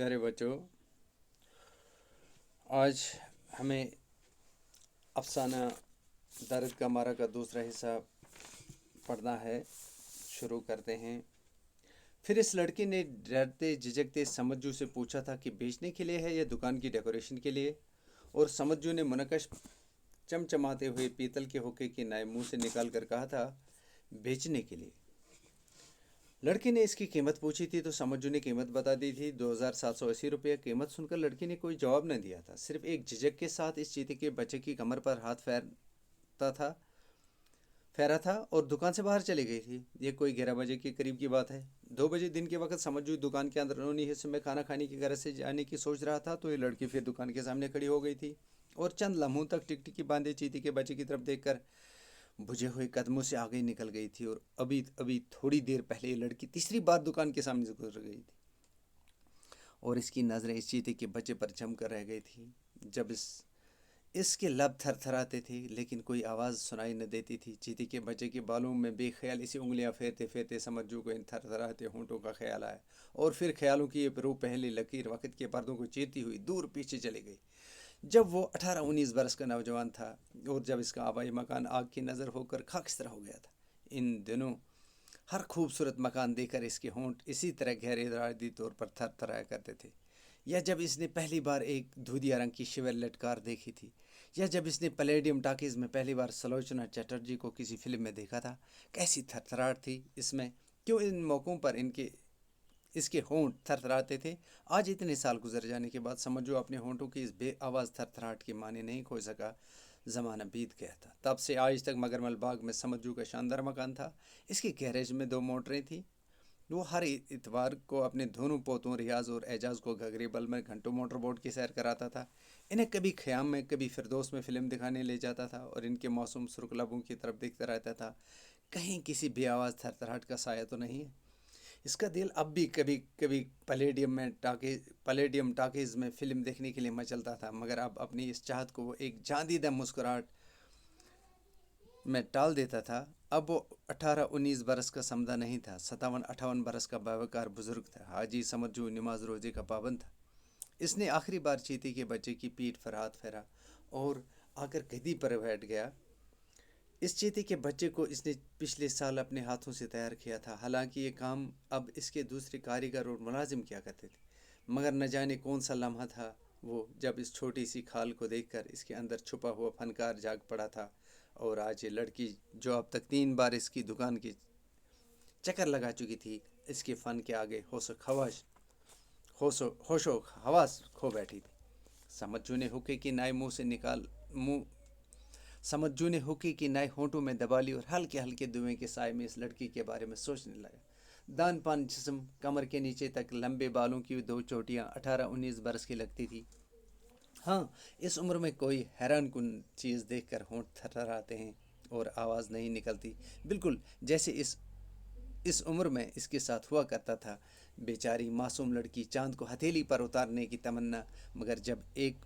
प्यारे बच्चों, आज हमें अफसाना दर्द का मारा का दूसरा हिस्सा पढ़ना है। शुरू करते हैं। फिर इस लड़की ने डरते झिझकते समज्जू से पूछा था कि बेचने के लिए है या दुकान की डेकोरेशन के लिए, और समज्जू ने मुनकश चमचमाते हुए पीतल के होके की नाई मुंह से निकाल कर कहा था, बेचने के लिए। लड़की ने इसकी कीमत पूछी थी तो समज्जू ने कीमत बता दी थी, 2780 रुपये। कीमत सुनकर लड़की ने कोई जवाब न दिया था, सिर्फ एक झिझक के साथ इस चीते के बच्चे की कमर पर हाथ फेरा था और दुकान से बाहर चली गई थी। ये कोई 11 बजे के करीब की बात है। 2 बजे दिन के वक्त समज्जू दुकान के अंदरूनी हिस्से में खाना खाने की गरज से जाने की सोच रहा था तो ये लड़की फिर दुकान के सामने खड़ी हो गई थी और चंद लम्हों तक टिकटिकी बांधे चीते के बच्चे की तरफ देखकर बुझे हुए कदमों से आगे निकल गई थी। और अभी अभी थोड़ी देर पहले ये लड़की तीसरी बार दुकान के सामने से गुजर गई थी और इसकी नज़रें इस चीते के बच्चे पर जम कर रह गई थी। जब इसके लब थरथराते थे लेकिन कोई आवाज़ सुनाई न देती थी। चीते के बच्चे के बालों में बेख्याल इसी उंगलियां फेरते फेरते समज्जू को इन थरथराते होंठों का ख्याल आया और फिर ख्यालों की ये रू पहली लकीर वक्त के पर्दों को चीरती हुई दूर पीछे चली गई। जब वो 18-19 बरस का नौजवान था और जब इसका आबाई मकान आग की नज़र होकर खाकस्तर हो गया था। इन दिनों हर खूबसूरत मकान देखकर इसके होंठ इसी तरह गहरे इरादी तौर पर थरथराया करते थे। या जब इसने पहली बार एक धुधिया रंग की शिवेलेट कार देखी थी, या जब इसने पैलेडियम टाकीज़ में पहली बार सलोचना चटर्जी को किसी फिल्म में देखा था। कैसी थरथराहट थी इसमें! क्यों इन मौक़ों पर इसके होंठ थरथराते थे। आज इतने साल गुजर जाने के बाद समझो अपने होंठों की इस बेआवाज़ थरथराहट की माने नहीं खो सका। ज़माना बीत गया था तब से आज तक। मगरमल बाग में समज्जू का शानदार मकान था। इसके गैरेज में 2 मोटरें थीं। वो हर इतवार को अपने दोनों पोतों रियाज और एजाज को घगरीबल में घंटों मोटर बोट की सैर कराता था। इन्हें कभी ख़याम में कभी फिरदौस में फ़िल्म दिखाने ले जाता था और इनके मासूम सुर्ख लबों की तरफ देखता रहता था, कहीं किसी बेआवाज़ थरथराहट का साया तो नहीं है। इसका दिल अब भी कभी कभी पैलेडियम टाकीज़ में फ़िल्म देखने के लिए मचलता था, मगर अब अपनी इस चाहत को वो एक जांदीदा मुस्कुराहट में टाल देता था। अब वो 18-19 बरस का समदा नहीं था, 57-58 बरस का बावकार बुजुर्ग था। हाजी समज्जू नमाज रोजे का पाबंद था। इसने आखिरी बार चीते के बच्चे की पीठ पर हाथ फेरा और आकर गद्दी पर बैठ गया। इस चीते के बच्चे को इसने पिछले साल अपने हाथों से तैयार किया था। हालांकि ये काम अब इसके दूसरे कारीगर और मुलाजिम किया करते थे, मगर न जाने कौन सा लम्हा था वो जब इस छोटी सी खाल को देखकर इसके अंदर छुपा हुआ फनकार जाग पड़ा था। और आज ये लड़की जो अब तक 3 बार इसकी दुकान की चक्कर लगा चुकी थी, इसके फ़न के आगे होशो हवास खो बैठी थी। समज्जू ने हुक्के की नाई समज्जू ने हुक्के की नाई होंठों में दबा ली और हल्के हल्के धुएं के साए में इस लड़की के बारे में सोचने लगा। दान पान जिस्म, कमर के नीचे तक लंबे बालों की 2 चोटियां 18-19 बरस की लगती थी। हाँ, इस उम्र में कोई हैरान कुन चीज़ देखकर होंठ थरथराते हैं और आवाज़ नहीं निकलती, बिल्कुल जैसे इस उम्र में इसके साथ हुआ करता था। बेचारी मासूम लड़की, चांद को हथेली पर उतारने की तमन्ना, मगर जब एक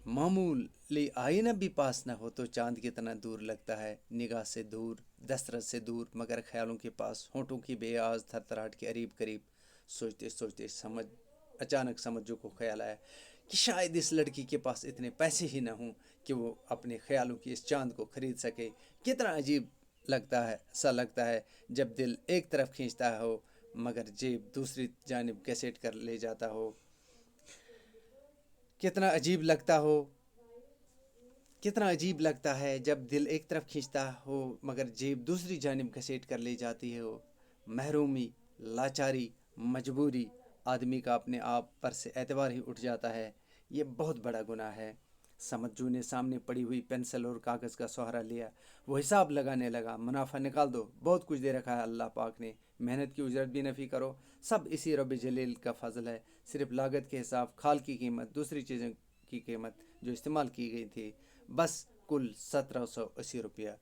मामूली आईना भी पास न हो तो चांद कितना दूर लगता है। निगाह से दूर, दस्तरस से दूर, मगर ख्यालों के पास। होंठों की बेआवाज़ थरथराहट के करीब करीब। सोचते सोचते अचानक समझो को ख्याल आया कि शायद इस लड़की के पास इतने पैसे ही न हों कि वो अपने ख्यालों की इस चांद को खरीद सके। कितना अजीब लगता है जब दिल एक तरफ खींचता हो मगर जेब दूसरी जानिब घसीट कर ले जाता हो। कितना अजीब लगता है जब दिल एक तरफ खींचता हो मगर जेब दूसरी जानिब घसीट कर ले जाती है हो। महरूमी, लाचारी, मजबूरी, आदमी का अपने आप पर से एतबार ही उठ जाता है। ये बहुत बड़ा गुनाह है। समज्जू ने सामने पड़ी हुई पेंसिल और कागज़ का सहारा लिया। वो हिसाब लगाने लगा। मुनाफा निकाल दो, बहुत कुछ दे रखा है अल्लाह पाक ने। मेहनत की उजरत भी नफ़ी करो, सब इसी रब जलील का फजल है। सिर्फ लागत के हिसाब, खाल की कीमत, दूसरी चीज़ों की कीमत जो इस्तेमाल की गई थी, बस कुल 1780 रुपया।